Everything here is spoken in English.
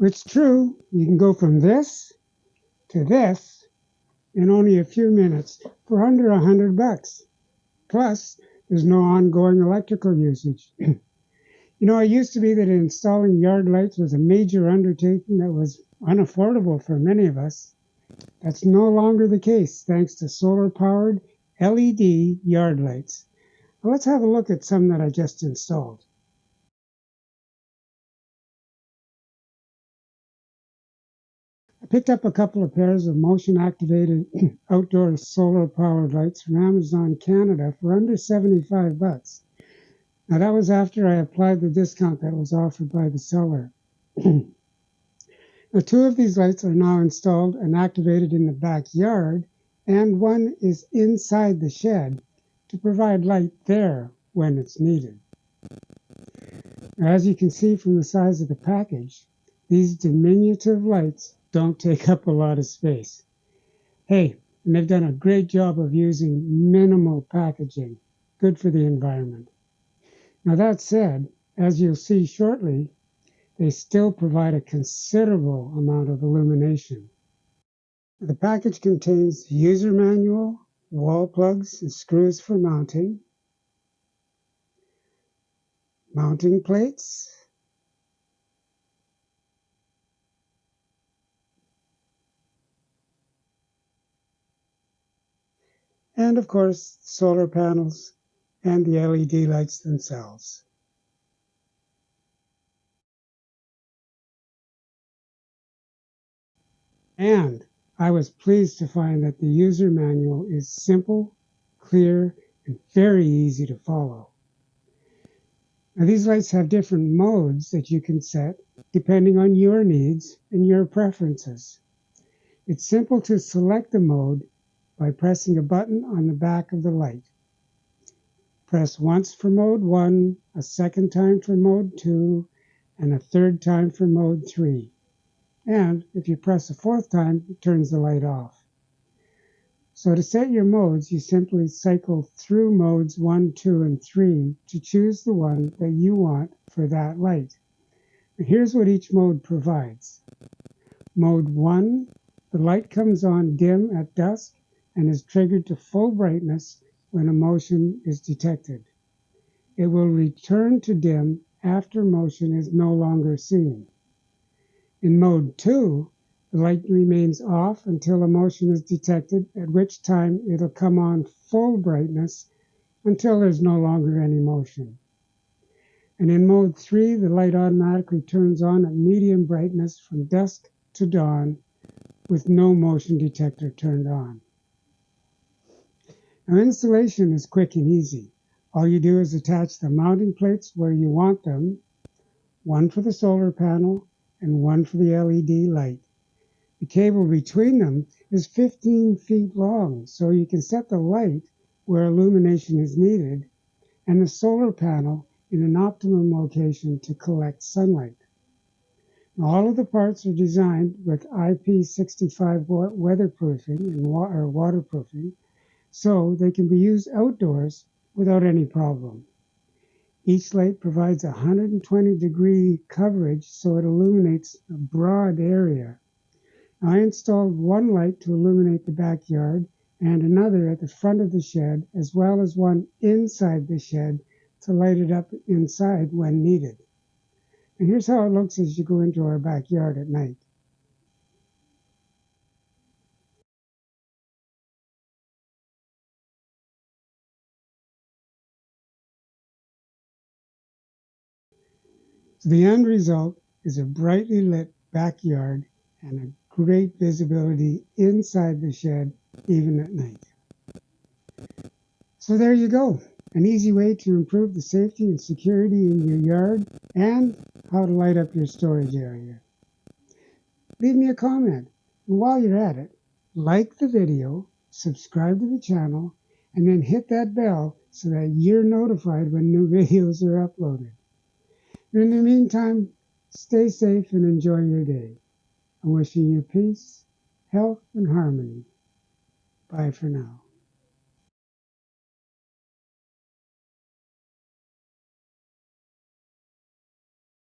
It's true, you can go from this to this in only a few minutes for under $100. Plus, there's no ongoing electrical usage. It used to be that installing yard lights was a major undertaking that was unaffordable for many of us. That's no longer the case thanks to solar-powered LED yard lights. Well, let's have a look at some that I just installed. I picked up a couple of pairs of motion-activated outdoor solar-powered lights from Amazon Canada for under $75. Now that was after I applied the discount that was offered by the seller. Now, two of these lights are now installed and activated in the backyard, and one is inside the shed to provide light there when it's needed. Now, as you can see from the size of the package, these diminutive lights don't take up a lot of space. Hey, and they've done a great job of using minimal packaging. Good for the environment. Now that said, as you'll see shortly, they still provide a considerable amount of illumination. The package contains the user manual, wall plugs and screws for mounting plates, and of course, solar panels and the LED lights themselves. And I was pleased to find that the user manual is simple, clear, and very easy to follow. Now, these lights have different modes that you can set depending on your needs and your preferences. It's simple to select the mode by pressing a button on the back of the light. Press once for mode 1, a second time for mode 2, and a third time for mode 3. And if you press a fourth time, it turns the light off. So to set your modes, you simply cycle through modes 1, 2, and 3 to choose the one that you want for that light. And here's what each mode provides. Mode 1, the light comes on dim at dusk and is triggered to full brightness when a motion is detected. It will return to dim after motion is no longer seen. In mode 2, the light remains off until a motion is detected, at which time it'll come on full brightness until there's no longer any motion. And in mode 3, the light automatically turns on at medium brightness from dusk to dawn with no motion detector turned on. Now, installation is quick and easy. All you do is attach the mounting plates where you want them, one for the solar panel and one for the LED light. The cable between them is 15 feet long, so you can set the light where illumination is needed and the solar panel in an optimum location to collect sunlight. Now, all of the parts are designed with IP65 weatherproofing and waterproofing, so they can be used outdoors without any problem. Each light provides 120-degree coverage, so it illuminates a broad area. I installed one light to illuminate the backyard and another at the front of the shed, as well as one inside the shed to light it up inside when needed. And here's how it looks as you go into our backyard at night. So the end result is a brightly lit backyard and a great visibility inside the shed, even at night. So there you go, an easy way to improve the safety and security in your yard and how to light up your storage area. Leave me a comment, and while you're at it, like the video, subscribe to the channel, and then hit that bell so that you're notified when new videos are uploaded. In the meantime, stay safe and enjoy your day. I'm wishing you peace, health, and harmony. Bye for now.